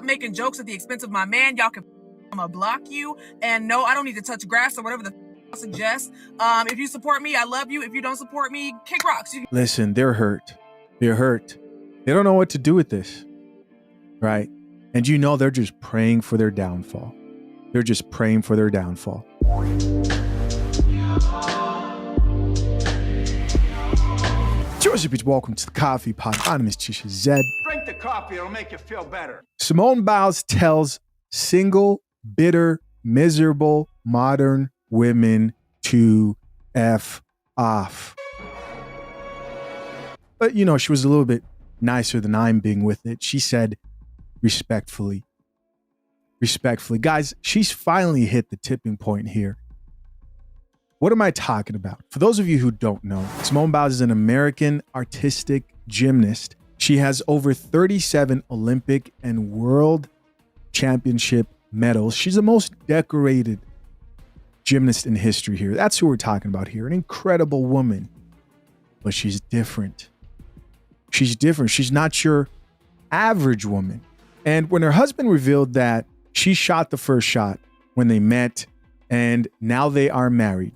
stop making jokes at the expense of my man, y'all can I'm gonna block you. And no, I don't need to touch grass or whatever the suggest. If you support me, I love you. If you don't support me, kick rocks. Listen, they're hurt. They're hurt. They don't know what to do with this, right? And you know they're just praying for their downfall. They're just praying for their downfall. Georgia, welcome to the Coffee Pod. My name is Chisha Zed. Drink the coffee, it'll make you feel better. Simone Biles tells single, bitter, miserable, modern women to F off. But, you know, she was a little bit nicer than I'm being with it. She said, respectfully. Guys, she's finally hit the tipping point here. What am I talking about? For those of you who don't know, Simone Biles is an American artistic gymnast. She has over 37 Olympic and World Championship medals. She's the most decorated gymnast in history here. That's who we're talking about here. An incredible woman. But she's different. She's different. She's not your average woman. And when her husband revealed that she shot the first shot when they met and now they are married,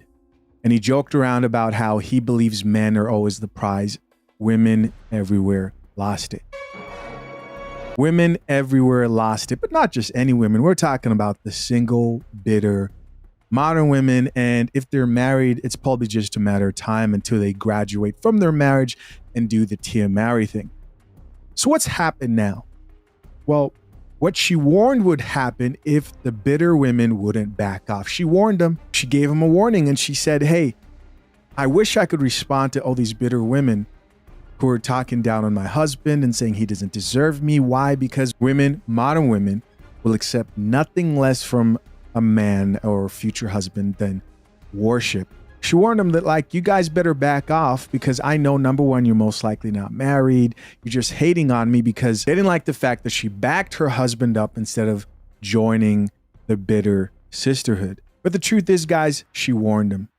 and he joked around about how he believes men are always the prize, women everywhere lost it. Women everywhere lost it, but not just any women. We're talking about the single, bitter, modern women. And if they're married, it's probably just a matter of time until they graduate from their marriage and do the Tia Mowry thing. So what's happened now? Well, what she warned would happen if the bitter women wouldn't back off. She warned them. She gave them a warning and she said, hey, I wish I could respond to all these bitter women who are talking down on my husband and saying he doesn't deserve me. Why? Because women, modern women, will accept nothing less from a man or future husband than worship. She warned them that, like, you guys better back off because I know, number one, you're most likely not married. You're just hating on me because they didn't like the fact that she backed her husband up instead of joining the bitter sisterhood. But the truth is, guys, she warned them.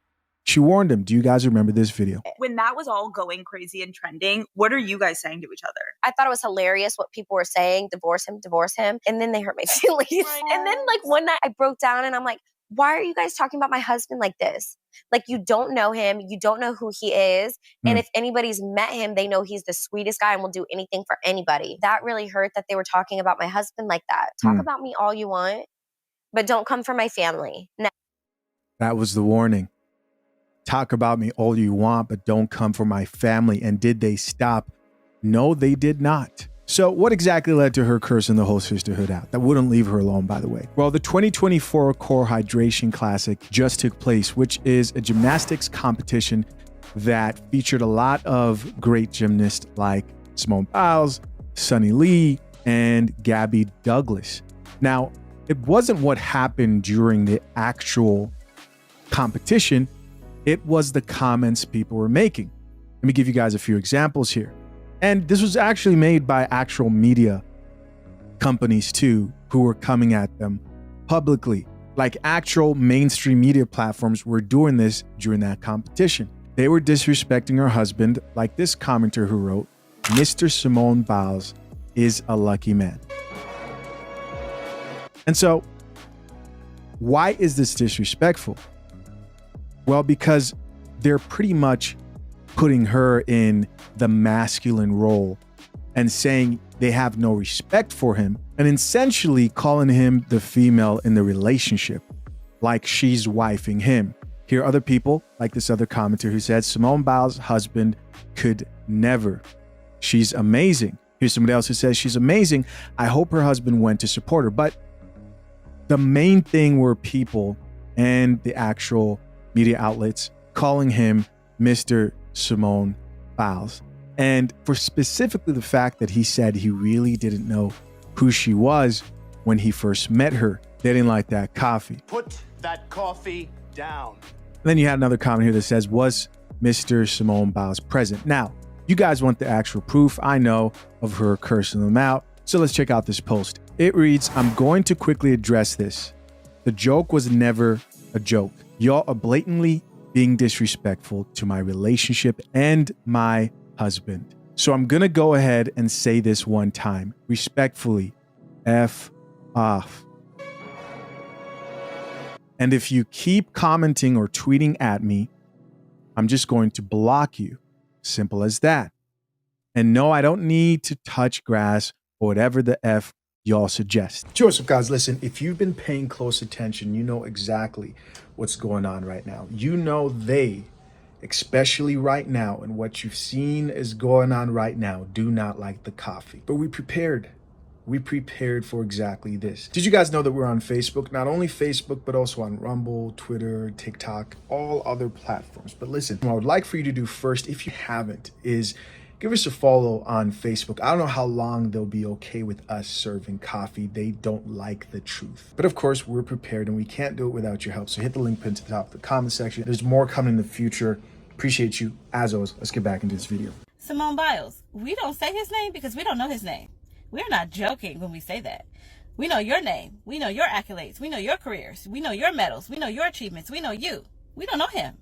She warned them. Do you guys remember this video? When that was all going crazy and trending, what are you guys saying to each other? I thought it was hilarious what people were saying, divorce him. And then they hurt my feelings. And then like one night I broke down and I'm like, why are you guys talking about my husband like this? Like, you don't know him. You don't know who he is. And if anybody's met him, they know he's the sweetest guy and will do anything for anybody. That really hurt that they were talking about my husband like that. Talk about me all you want, but don't come for my family. No. That was the warning. Talk about me all you want, but don't come for my family. And did they stop? No, they did not. So what exactly led to her cursing the whole sisterhood out? That wouldn't leave her alone, by the way. Well, the 2024 Core Hydration Classic just took place, which is a gymnastics competition that featured a lot of great gymnasts like Simone Biles, Sunny Lee, and Gabby Douglas. Now, it wasn't what happened during the actual competition. It was the comments people were making. Let me give you guys a few examples here. And this was actually made by actual media companies too, who were coming at them publicly. Like actual mainstream media platforms were doing this during that competition. They were disrespecting her husband, like this commenter who wrote, Mr. Simone Biles is a lucky man. And so, why is this disrespectful? Well, because they're pretty much putting her in the masculine role and saying they have no respect for him and essentially calling him the female in the relationship, like she's wifing him. Here are other people, like this other commenter who said, Simone Biles' husband could never. She's amazing. Here's somebody else who says she's amazing. I hope her husband went to support her. But the main thing were people and the actual media outlets calling him Mr. Simone Biles. And for specifically the fact that he said he really didn't know who she was when he first met her. They didn't like that coffee. Put that coffee down. And then you had another comment here that says, was Mr. Simone Biles present? Now, you guys want the actual proof, I know, of her cursing them out. So let's check out this post. It reads, I'm going to quickly address this. The joke was never a joke. Y'all are blatantly being disrespectful to my relationship and my husband. So I'm going to go ahead and say this one time, respectfully. F off. And if you keep commenting or tweeting at me, I'm just going to block you. Simple as that. And no, I don't need to touch grass or whatever the F y'all suggest. What's up, guys? Listen, if you've been paying close attention, you know exactly what's going on right now. You know they, especially right now, and what you've seen is going on right now, do not like the coffee. But we prepared. We prepared for exactly this. Did you guys know that we're on Facebook? Not only Facebook, but also on Rumble, Twitter, TikTok, all other platforms. But listen, what I would like for you to do first, if you haven't, is give us a follow on Facebook. I don't know how long they'll be okay with us serving coffee. They don't like the truth. But of course, we're prepared and we can't do it without your help. So hit the link pinned to the top of the comment section. There's more coming in the future. Appreciate you. As always, let's get back into this video. Simone Biles, we don't say his name because we don't know his name. We're not joking when we say that. We know your name. We know your accolades. We know your careers. We know your medals. We know your achievements. We know you. We don't know him.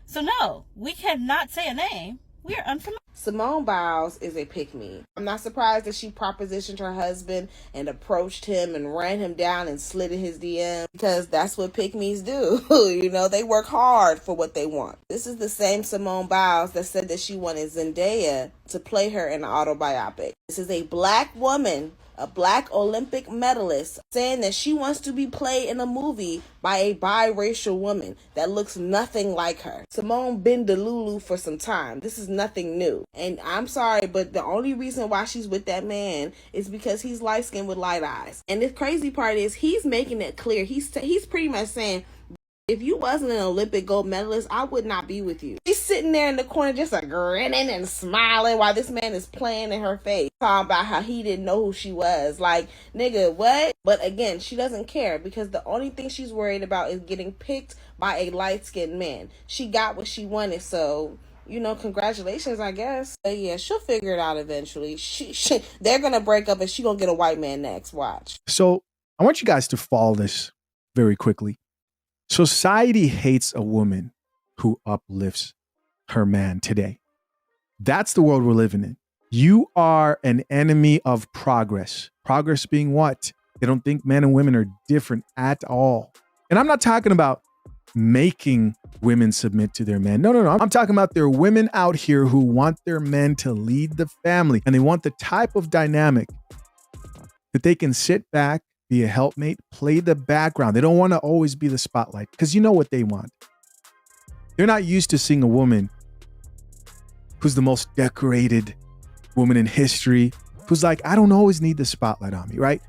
So no, we cannot say a name. We are unfamiliar. Simone Biles is a pick-me. I'm not surprised that she propositioned her husband and approached him and ran him down and slid in his DM, because that's what pick-me's do. You know, they work hard for what they want. This is the same Simone Biles that said that she wanted Zendaya to play her in an autobiopic. This is a black woman, a black Olympic medalist, saying that she wants to be played in a movie by a biracial woman that looks nothing like her. Simone been Delulu for some time. This is nothing new. And I'm sorry, but the only reason why she's with that man is because he's light-skinned with light eyes. And the crazy part is he's making it clear. He's pretty much saying, if you wasn't an Olympic gold medalist, I would not be with you. She's sitting there in the corner just grinning and smiling while this man is playing in her face, talking about how he didn't know who she was. Like, nigga, what? But again, she doesn't care, because the only thing she's worried about is getting picked by a light-skinned man. She got what she wanted, so, you know, congratulations, I guess. But yeah, she'll figure it out eventually. They're gonna break up and she gonna get a white man next. Watch. So I want you guys to follow this very quickly. Society hates a woman who uplifts her man today. That's the world we're living in. You are an enemy of progress. Progress being what? They don't think men and women are different at all. And I'm not talking about making women submit to their men. No. I'm talking about there are women out here who want their men to lead the family, and they want the type of dynamic that they can sit back, be a helpmate, play the background. They don't want to always be the spotlight, because you know what they want. They're not used to seeing a woman who's the most decorated woman in history, who's like, I don't always need the spotlight on me, right?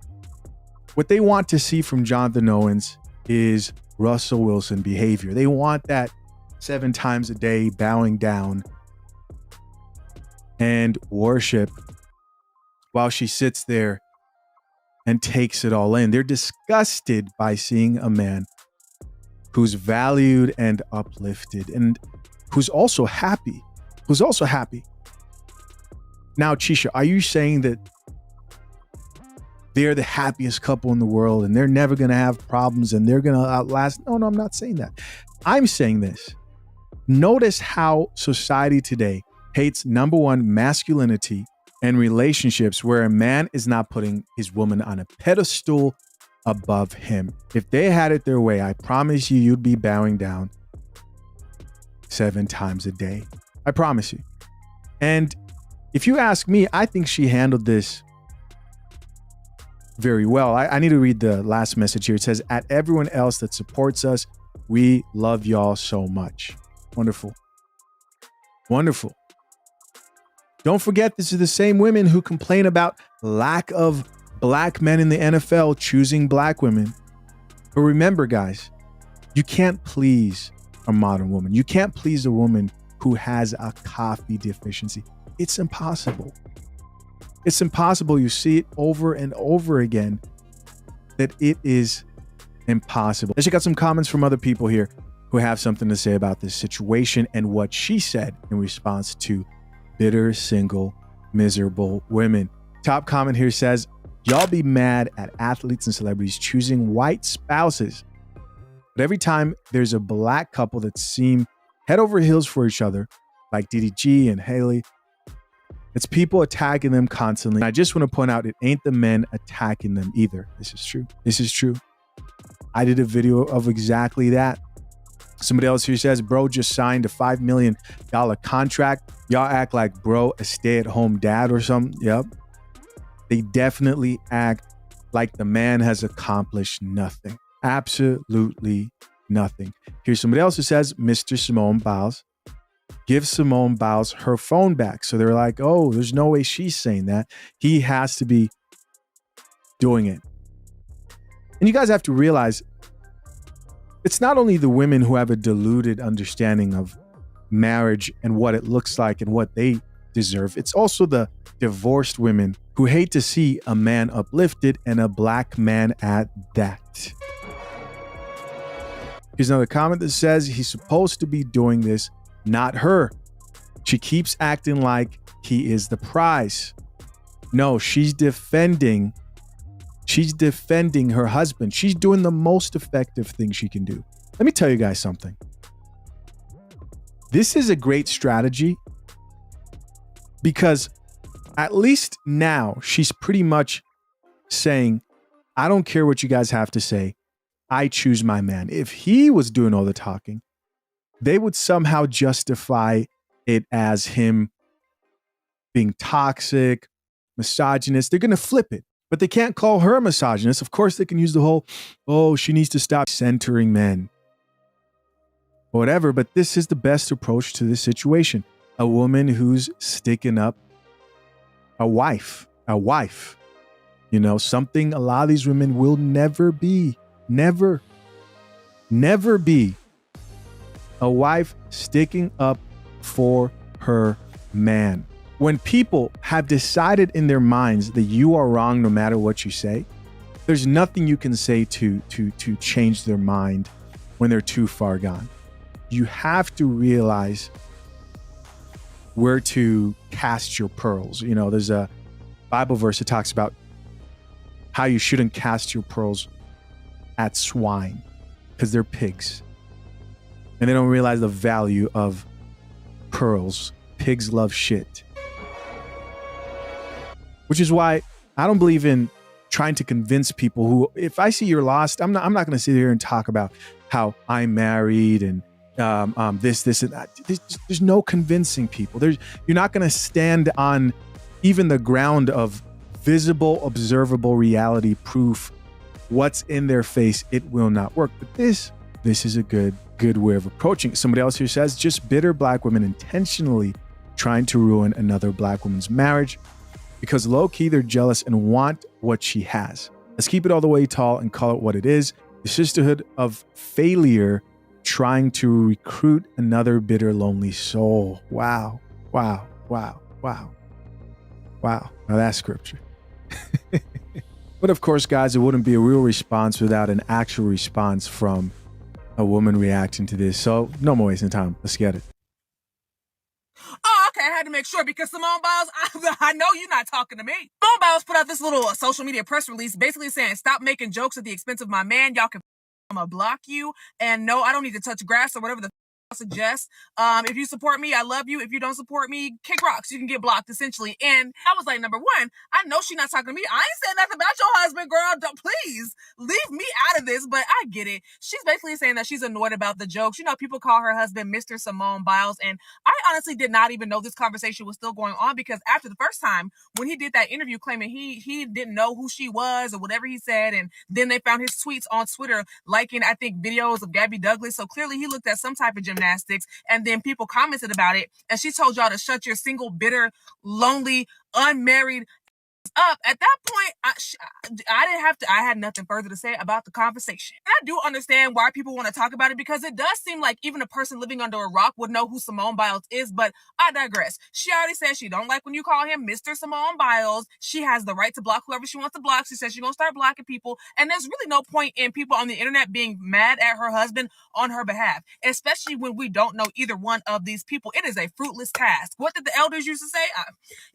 What they want to see from Jonathan Owens is Russell Wilson behavior. They want that 7 times a day bowing down and worship while she sits there and takes it all in. They're disgusted by seeing a man who's valued and uplifted and who's also happy. Now, Chisha, are you saying that they're the happiest couple in the world and they're never going to have problems and they're going to outlast? No, I'm not saying that. I'm saying this. Notice how society today hates, number one, masculinity and relationships where a man is not putting his woman on a pedestal above him. If they had it their way, I promise you, you'd be bowing down 7 times a day. I promise you. And if you ask me, I think she handled this very well. I need to read the last message here. It says, at everyone else that supports us, we love y'all so much. Wonderful. Wonderful. Don't forget, this is the same women who complain about lack of black men in the NFL choosing black women. But remember, guys, you can't please a modern woman. You can't please a woman who has a coffee deficiency. It's impossible. It's impossible. You see it over and over again that it is impossible. Let's check out some comments from other people here who have something to say about this situation and what she said in response to bitter, single, miserable women. Top comment here says, y'all be mad at athletes and celebrities choosing white spouses. But every time there's a black couple that seem head over heels for each other, like DDG and Haley, It's people attacking them constantly. I just want to point out, it ain't the men attacking them either. This is true. This is true. I did a video of exactly that. Somebody else here says, bro just signed a $5 million contract. Y'all act like bro a stay-at-home dad or something. Yep. They definitely act like the man has accomplished nothing. Absolutely nothing. Here's somebody else who says, Mr. Simone Biles, give Simone Biles her phone back. So they're like, oh, there's no way she's saying that. He has to be doing it. And you guys have to realize, it's not only the women who have a diluted understanding of marriage and what it looks like and what they deserve. It's also the divorced women who hate to see a man uplifted, and a black man at that. Here's another comment that says he's supposed to be doing this, not her. She keeps acting like he is the prize. No, she's defending her husband. She's doing the most effective thing she can do. Let me tell you guys something. This is a great strategy because at least now she's pretty much saying, I don't care what you guys have to say. I choose my man. If he was doing all the talking, they would somehow justify it as him being toxic, misogynist. They're going to flip it, but they can't call her a misogynist. Of course, they can use the whole, oh, she needs to stop centering men. Whatever, but this is the best approach to this situation. A woman who's sticking up a wife, you know, something a lot of these women will never be, never be. A wife sticking up for her man. When people have decided in their minds that you are wrong no matter what you say, there's nothing you can say to change their mind when they're too far gone. You have to realize where to cast your pearls. You know, there's a Bible verse that talks about how you shouldn't cast your pearls at swine because they're pigs. And they don't realize the value of pearls. Pigs love shit. Which is why I don't believe in trying to convince people who, if I see you're lost, I'm not going to sit here and talk about how I'm married and this and that. There's no convincing people. You're not going to stand on even the ground of visible, observable reality proof. What's in their face, it will not work. But this is a good way of approaching it. Somebody else here says, just bitter black women intentionally trying to ruin another black woman's marriage because low-key they're jealous and want what she has. Let's keep it all the way tall and call it what it is. The sisterhood of failure trying to recruit another bitter, lonely soul. Wow. Now that's scripture. But of course, guys, it wouldn't be a real response without an actual response from a woman reacting to this. So no more wasting time. Let's get it. Oh, okay. I had to make sure because Simone Biles, I know you're not talking to me. Simone Biles put out this little social media press release basically saying, stop making jokes at the expense of my man. Y'all can I'm gonna block you. And no, I don't need to touch grass or whatever the suggest. If you support me, I love you. If you don't support me, kick rocks. You can get blocked, essentially. And I was like, number one, I know she's not talking to me. I ain't saying nothing about your husband, girl. Don't, please leave me out of this. But I get it. She's basically saying that she's annoyed about the jokes. You know, people call her husband Mr. Simone Biles. And I honestly did not even know this conversation was still going on because after the first time when he did that interview claiming he didn't know who she was or whatever he said, and then they found his tweets on Twitter liking, I think, videos of Gabby Douglas. So clearly he looked at some type of gymnastics, and then people commented about it, and she told y'all to shut your single, bitter, lonely, unmarried up. At that point, I had nothing further to say about the conversation. And I do understand why people want to talk about it because it does seem like even a person living under a rock would know who Simone Biles is, but I digress. She already said she don't like when you call him Mr. Simone Biles. She has the right to block whoever she wants to block. She says she's going to start blocking people, and there's really no point in people on the internet being mad at her husband on her behalf, especially when we don't know either one of these people. It is a fruitless task. What did the elders used to say?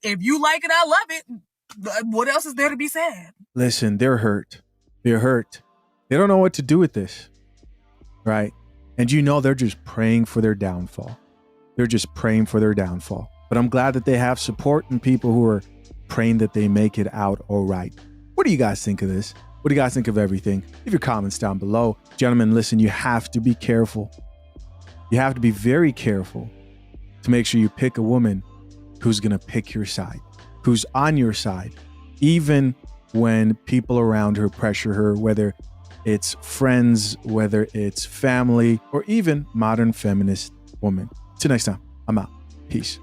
If you like it, I love it. What else is there to be said? Listen, they're hurt. They're hurt. They don't know what to do with this, right? And you know they're just praying for their downfall. They're just praying for their downfall. But I'm glad that they have support and people who are praying that they make it out all right. What do you guys think of this? What do you guys think of everything? Leave your comments down below. Gentlemen, listen, you have to be careful. You have to be very careful to make sure you pick a woman who's going to pick your side, who's on your side, even when people around her pressure her, whether it's friends, whether it's family, or even modern feminist women. Till next time, I'm out. Peace.